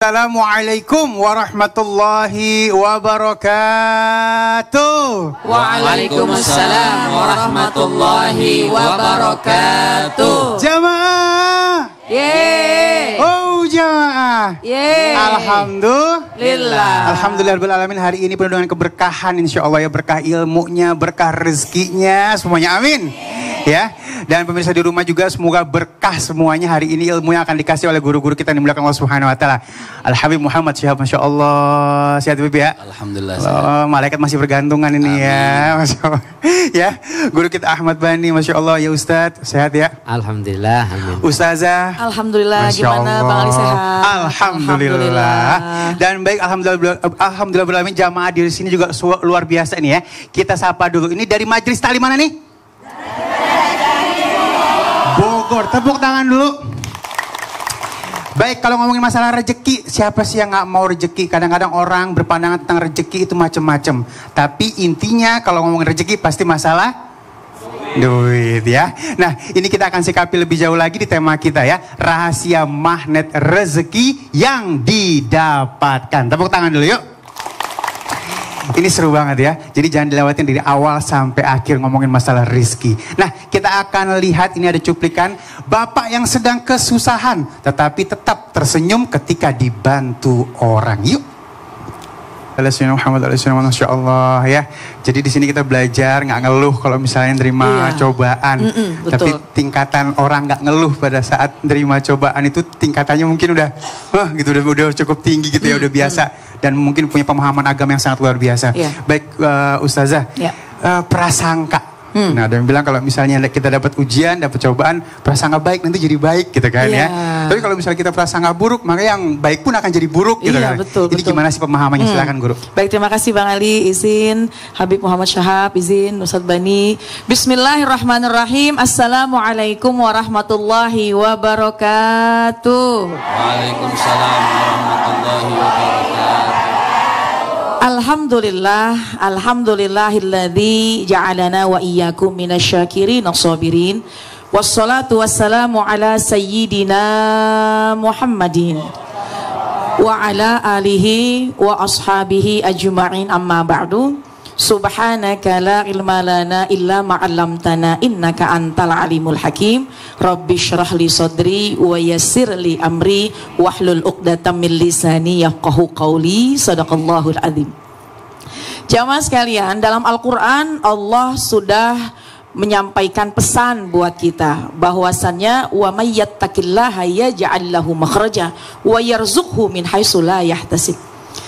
Assalamualaikum warahmatullahi wabarakatuh. Waalaikumsalam warahmatullahi wabarakatuh. Jamaah. Yeay. Oh jamaah. Yeay. Alhamdulillah. Alhamdulillahirobbilalamin. Hari ini penuh dengan keberkahan insya Allah ya. Berkah ilmunya, berkah rezekinya, semuanya amin. Ya, dan pemirsa di rumah juga semoga berkah semuanya. Hari ini ilmu yang akan dikasih oleh guru-guru kita yang dimuliakan Allah Subhanahu wa taala. Al-Habib Muhammad Syihab, Masya Allah. Sehat Bibi ya? Alhamdulillah. Oh, malaikat masih bergantungan ini. Amin. Ya, Masya Allah. Ya, guru kita Ahmad Bani, Masya Allah ya Ustadz. Sehat ya? Alhamdulillah. Amin. Ustazah. Alhamdulillah. Masya Gimana Allah. Bang Ali sehat? Alhamdulillah. Dan baik, alhamdulillah beralamin, jamaah di sini juga luar biasa nih ya. Kita sapa dulu. Ini dari majelis taklim mana nih? Bogor, tepuk tangan dulu. Baik, kalau ngomongin masalah rezeki, siapa sih yang gak mau rezeki? Kadang-kadang orang berpandangan tentang rezeki itu macam-macam. Tapi intinya kalau ngomongin rezeki pasti masalah duit ya. Nah, ini kita akan sikapi lebih jauh lagi di tema kita ya. Rahasia magnet rezeki yang didapatkan. Tepuk tangan dulu yuk. Ini seru banget ya. Jadi jangan dilewatin dari awal sampai akhir ngomongin masalah rizki. Nah, kita akan lihat ini ada cuplikan bapak yang sedang kesusahan tetapi tetap tersenyum ketika dibantu orang. Yuk. Masya Allah ya. Jadi di sini kita belajar nggak ngeluh kalau misalnya nerima cobaan. Tapi tingkatan orang nggak ngeluh pada saat nerima cobaan itu tingkatannya mungkin udah gitu udah cukup tinggi gitu ya, udah biasa dan mungkin punya pemahaman agama yang sangat luar biasa. Baik Ustazah, prasangka. Nah, ada yang bilang kalau misalnya kita dapat ujian, dapat cobaan, prasangka baik nanti jadi baik gitu kan ya. Tapi kalau misalnya kita prasangka buruk, maka yang baik pun akan jadi buruk gitu kan. Ini gimana sih pemahamannya? Silakan Guru. Baik, terima kasih Bang Ali. Izin Habib Muhammad Syihab, izin Ustadz Bani. Bismillahirrahmanirrahim. Assalamualaikum warahmatullahi wabarakatuh. Waalaikumsalam warahmatullahi wabarakatuh. Alhamdulillahilladzi ja'alana wa iyyakum minasyakirin as-sabirin. Wassalatu wassalamu ala sayyidina Muhammadin wa ala alihi wa ashabihi ajma'in, amma ba'du. Subhanaka la ilma lana illa ma 'allamtana innaka antal alimul hakim. Rabbi shrah li sadri wa yassir li amri wahlul 'uqdatam min lisani yafqahu qawli. Shadaqallahul azim. Jamaah sekalian, dalam Al-Qur'an Allah sudah menyampaikan pesan buat kita bahwasannya wa may yattaqillaha yaj'al lahu makhraja wa yarzuqhu min haitsu la yahtasib.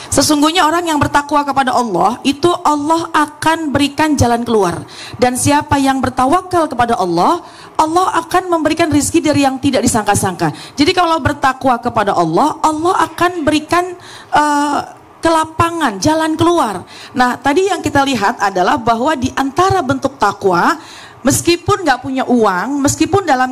Sesungguhnya orang yang bertakwa kepada Allah, itu Allah akan berikan jalan keluar. Dan siapa yang bertawakal kepada Allah, Allah akan memberikan rezeki dari yang tidak disangka-sangka. Jadi kalau bertakwa kepada Allah, Allah akan berikan kelapangan, jalan keluar. Nah, tadi yang kita lihat adalah bahwa di antara bentuk takwa, meskipun nggak punya uang, meskipun dalam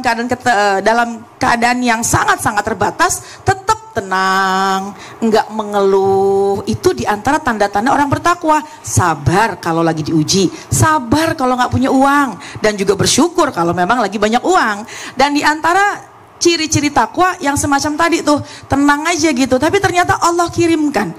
keadaan yang sangat-sangat terbatas, tetap tenang, nggak mengeluh. Itu diantara tanda-tanda orang bertakwa. Sabar kalau lagi diuji, sabar kalau nggak punya uang, dan juga bersyukur kalau memang lagi banyak uang. Dan diantara ciri-ciri takwa yang semacam tadi tuh, tenang aja gitu. Tapi ternyata Allah kirimkan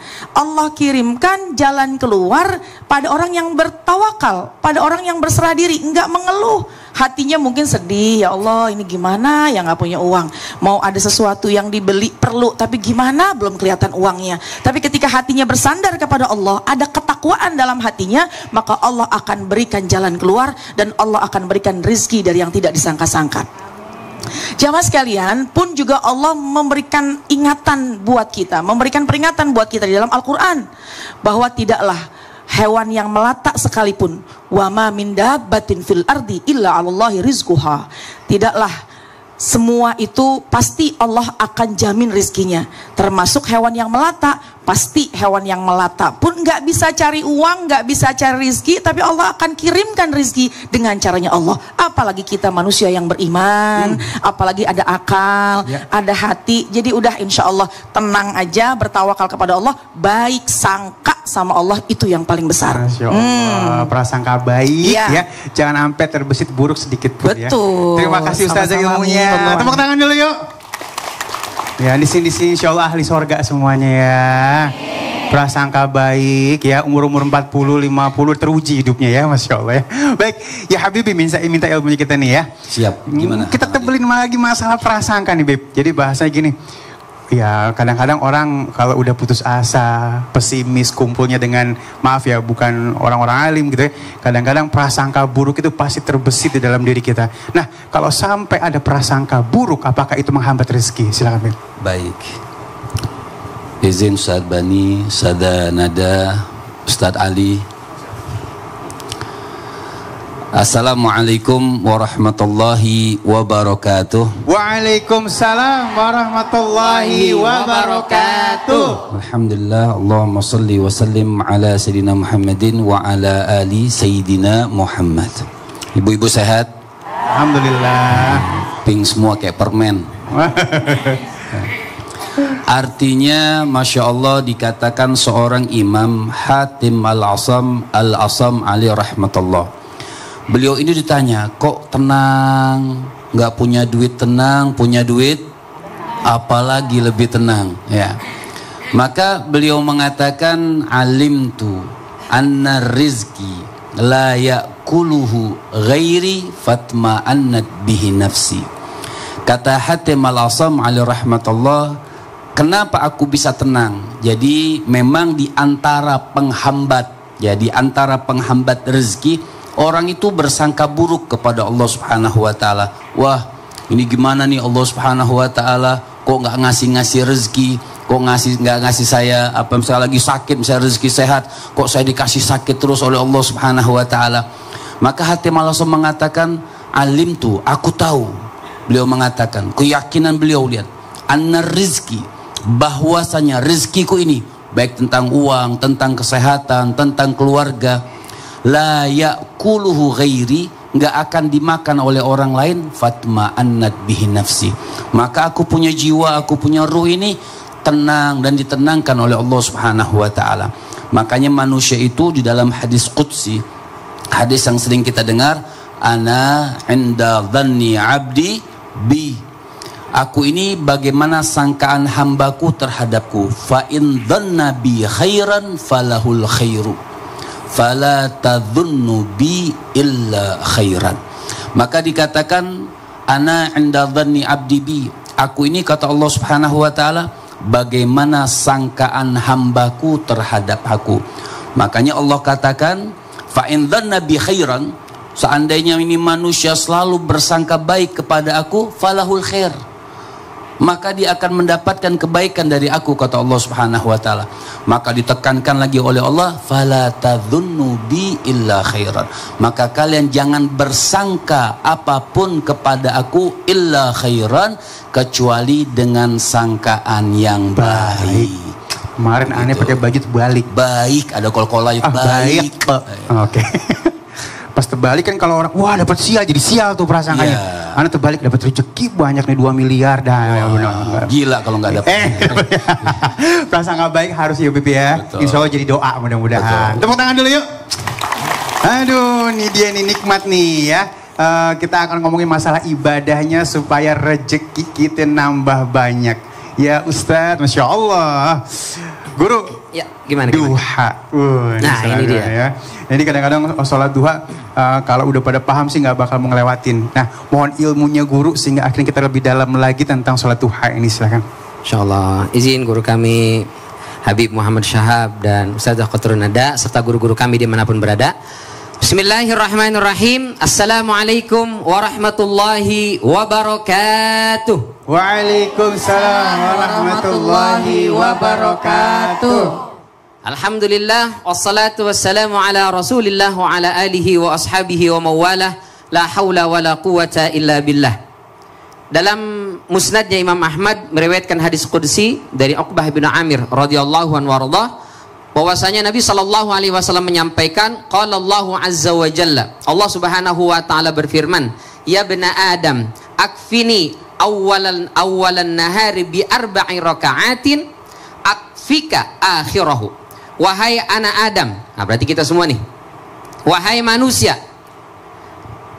jalan keluar pada orang yang bertawakal, pada orang yang berserah diri, nggak mengeluh. Hatinya mungkin sedih, ya Allah ini gimana ya nggak punya uang, mau ada sesuatu yang dibeli perlu, tapi gimana belum kelihatan uangnya. Tapi ketika hatinya bersandar kepada Allah, ada ketakwaan dalam hatinya, maka Allah akan berikan jalan keluar dan Allah akan berikan rezeki dari yang tidak disangka-sangka. Jamaah sekalian, pun juga Allah memberikan ingatan buat kita, memberikan peringatan buat kita di dalam Al-Quran, bahwa tidaklah hewan yang melata sekalipun, wa ma min dabbatin fil ardi illa 'alallahi rizquha, tidaklah semua itu pasti Allah akan jamin rizkinya, termasuk hewan yang melata. Pasti hewan yang melata pun nggak bisa cari uang, nggak bisa cari rizki, tapi Allah akan kirimkan rizki dengan caranya Allah. Apalagi kita manusia yang beriman, apalagi ada akal, ada hati. Jadi udah insya Allah tenang aja, bertawakal kepada Allah, baik sangka sama Allah, itu yang paling besar. Masya Allah, prasangka baik ya, jangan sampai terbesit buruk sedikit pun. Betul. Ya. Terima kasih Ustazah ilmunya. Tepuk tangan dulu yuk. Ya, di sini insya Allah ahli sorga semuanya ya. Prasangka baik ya, umur 40, 50 teruji hidupnya ya, Masya Allah ya. Baik, ya Habibi minta ilmunya kita nih ya. Siap, gimana? Kita tebelin lagi masalah prasangka nih Beb. Jadi bahasanya gini, ya kadang-kadang orang kalau udah putus asa, pesimis, kumpulnya dengan, maaf ya, bukan orang-orang alim gitu ya. Kadang-kadang prasangka buruk itu pasti terbesit di dalam diri kita. Nah, kalau sampai ada prasangka buruk, apakah itu menghambat rezeki? Silakan Beb. Baik. Izin Ustaz Bani, Sada Nada, Ustaz Ali. Assalamualaikum warahmatullahi wabarakatuh. Waalaikumsalam warahmatullahi wabarakatuh. Alhamdulillah, Allahumma salli wa sallim ala Sayyidina Muhammadin wa ala ali Sayyidina Muhammad. Ibu-ibu sehat? Alhamdulillah. Pink semua kayak permen. Artinya Masya Allah dikatakan seorang imam Hatim Al-Asam Ali rahmatullah. Beliau ini ditanya, kok tenang, nggak punya duit tenang, punya duit apalagi lebih tenang ya. Maka beliau mengatakan, alimtu anna rizki la ya'kuluhu ghairi fatma'annat bihi nafsi. Kata Hatim Al-Asam Ali rahmatullah, kenapa aku bisa tenang? Jadi memang di antara penghambat, ya di antara penghambat rezeki, orang itu bersangka buruk kepada Allah Subhanahu wa taala. Wah, ini gimana nih Allah Subhanahu wa taala, kok nggak ngasih rezeki, kok nggak ngasih saya apa, misalnya lagi sakit, misalnya rezeki sehat, kok saya dikasih sakit terus oleh Allah Subhanahu wa taala. Maka Hatim Al-Asam mengatakan, alim tuh, aku tahu. Beliau mengatakan, keyakinan beliau, lihat, anna rizki, bahwasanya rizkiku ini, baik tentang uang, tentang kesehatan, tentang keluarga, la ya'kuluhu ghairi, nggak akan dimakan oleh orang lain, fatma'annat bihi nafsi. Maka aku punya jiwa, aku punya ruh ini tenang dan ditenangkan oleh Allah Subhanahu wa taala. Makanya manusia itu di dalam hadis qudsi, hadis yang sering kita dengar, ana inda dhanni abdi bi, aku ini bagaimana sangkaan hambaku terhadapku. Fa in dhanna bi khairan falahul khairu, fala tadhunnu bi illa khairan. Maka dikatakan, ana inda dhanni abdi bi, aku ini, kata Allah Subhanahu wa taala, bagaimana sangkaan hambaku terhadap aku. Makanya Allah katakan, fa in dhanna bi khairan, seandainya ini manusia selalu bersangka baik kepada aku, falahul khair, maka dia akan mendapatkan kebaikan dari aku, kata Allah Subhanahu wa taala. Maka ditekankan lagi oleh Allah, fala tadhunnu bi illa khairan, maka kalian jangan bersangka apapun kepada aku illa khairan, kecuali dengan sangkaan yang baik. Kemarin gitu. aneh pakai baju terbalik. Baik, ada kol-kola baik. Oke. Pas terbalik kan kalau orang, wah dapat sial, jadi sial tuh prasangkanya. Yeah. Anak terbalik dapat rezeki banyak nih 2 miliar dah. Gila kalau nggak dapat. Prasangka baik harus ya Bibi ya. Betul. Insya Allah jadi doa mudah-mudahan. Tepuk tangan dulu yuk. Aduh, ini dia nih nikmat nih ya. Kita akan ngomongin masalah ibadahnya supaya rezeki kita nambah banyak. Ya Ustadz, Masya Allah. Guru, ya gimana? Duha. Nah ini dia. Ya. Jadi kadang-kadang sholat duha kalau udah pada paham sih nggak bakal mau ngelewatin. Nah, mohon ilmunya guru sehingga akhirnya kita lebih dalam lagi tentang sholat duha ini, silakan. Insyaallah, izin guru kami Habib Muhammad Syahab dan Ustazah Qatrun Nada serta guru-guru kami dimanapun berada. Bismillahirrahmanirrahim. Assalamualaikum warahmatullahi wabarakatuh. Waalaikumsalam warahmatullahi wabarakatuh. Alhamdulillah, wassalatu wassalamu ala rasulillah wa ala alihi wa ashabihi wa mawalah. La hawla wa la quwata illa billah. Dalam musnadnya Imam Ahmad meriwayatkan hadis qudsi dari Uqbah bin Amir radhiyallahu anhu warḍah, bahwasanya Nabi sallallahu alaihi wasallam menyampaikan, qala Allahu azza wa jalla, Allah Subhanahu wa taala berfirman, ya bena Adam, akfini awalan nahari bi arba'i raka'atin akfika akhirahu. Wahai anak Adam, nah berarti kita semua nih, wahai manusia,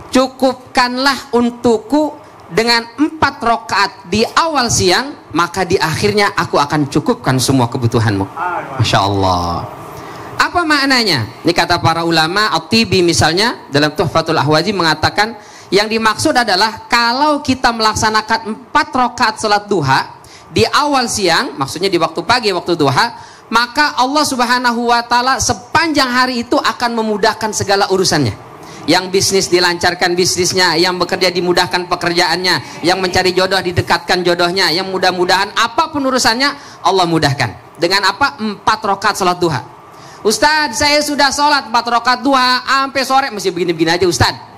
cukupkanlah untukku dengan 4 rakaat di awal siang, maka di akhirnya aku akan cukupkan semua kebutuhanmu. Masya Allah. Apa maknanya? Ini kata para ulama, At-Tibi misalnya dalam Tuhfatul Ahwazi mengatakan, yang dimaksud adalah kalau kita melaksanakan 4 rakaat salat duha di awal siang, maksudnya di waktu pagi, waktu duha, maka Allah Subhanahu wa Ta'ala sepanjang hari itu akan memudahkan segala urusannya. Yang bisnis dilancarkan bisnisnya, yang bekerja dimudahkan pekerjaannya, yang mencari jodoh didekatkan jodohnya, yang mudah-mudahan apapun urusannya Allah mudahkan. Dengan apa? 4 rakaat salat duha. Ustadz, saya sudah sholat 4 rakaat duha sampai sore masih begini-begini aja Ustadz.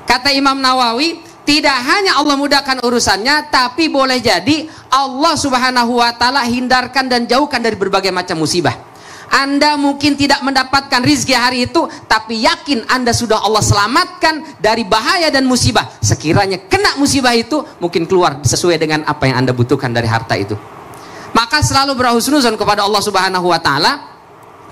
Kata Imam Nawawi, tidak hanya Allah mudahkan urusannya, tapi boleh jadi Allah Subhanahu wa Ta'ala hindarkan dan jauhkan dari berbagai macam musibah. Anda mungkin tidak mendapatkan rizki hari itu, tapi yakin Anda sudah Allah selamatkan dari bahaya dan musibah. Sekiranya kena musibah itu, mungkin keluar sesuai dengan apa yang Anda butuhkan dari harta itu. Maka selalu berhusnuzon kepada Allah Subhanahu wa Ta'ala.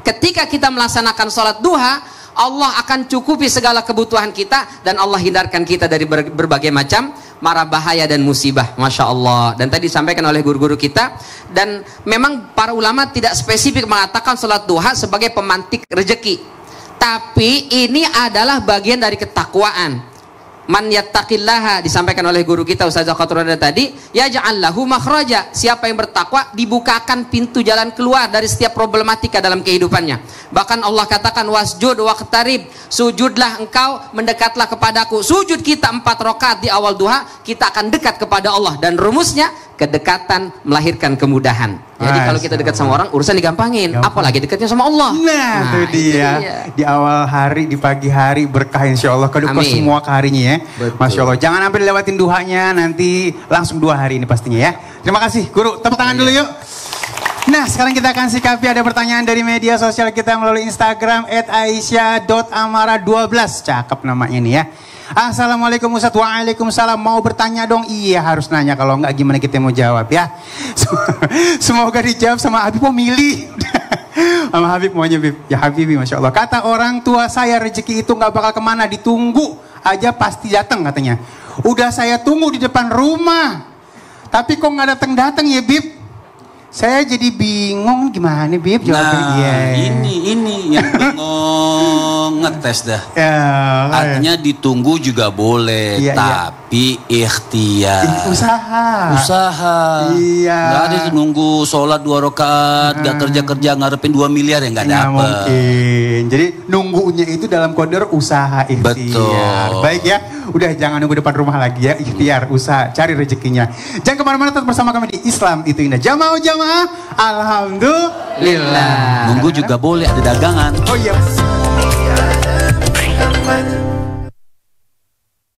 Ketika kita melaksanakan sholat duha, Allah akan cukupi segala kebutuhan kita, dan Allah hindarkan kita dari berbagai macam mara bahaya dan musibah. Masya Allah. Dan tadi disampaikan oleh guru-guru kita, dan memang para ulama tidak spesifik mengatakan sholat duha sebagai pemantik rezeki, tapi ini adalah bagian dari ketakwaan. Man yattaqillaha, disampaikan oleh guru kita Ustazah Khaturada tadi, yaj'al lahu makhraja. Siapa yang bertakwa dibukakan pintu jalan keluar dari setiap problematika dalam kehidupannya. Bahkan Allah katakan wasjud waqtarib, sujudlah engkau, mendekatlah kepadaku. Sujud kita 4 rakaat di awal duha, kita akan dekat kepada Allah, dan rumusnya kedekatan melahirkan kemudahan. Jadi kalau kita dekat sama orang, urusan digampangin. Apalagi dekatnya sama Allah. Nah, itu dia. Di awal hari, di pagi hari berkah insya Allah. Kedua semua ke harinya ya. Betul. Masya Allah. Jangan sampai dilewatin duhanya, nanti langsung 2 hari ini pastinya ya. Terima kasih Guru. Tepuk tangan dulu yuk. Nah, sekarang kita akan sikapi ada pertanyaan dari media sosial kita melalui Instagram @aisyah.amara12. Cakep namanya ini ya. Assalamualaikum Ustadz. Waalaikumsalam. Mau bertanya dong? Iya, harus nanya, kalau enggak gimana kita mau jawab ya. Semoga dijawab sama Habib. Milih sama Habib, maunya Habib. Ya Habibi, Masya Allah. Kata orang tua saya, rezeki itu nggak bakal kemana, ditunggu aja pasti datang katanya. Udah saya tunggu di depan rumah, tapi kok nggak datang-datang ya Bib. Saya jadi bingung gimana Bib jawabnya. Nah, ini yang bingung ngetes dah. Ya, artinya ditunggu juga boleh, tapi ikhtiar. Usaha. Iya. Nggak ada itu nunggu sholat 2 rakaat, nggak kerja ngarepin 2 miliar ya nggak dapet. Mungkin. Jadi nunggunya itu dalam koridor usaha ikhtiar. Betul. Baik ya. Udah jangan nunggu depan rumah lagi ya, ikhtiar, usaha, cari rezekinya. Jangan kemana-mana, tetap bersama kami di Islam Itu Indah. Jamaah, alhamdulillah. Nunggu juga boleh, ada dagangan. Oh iya.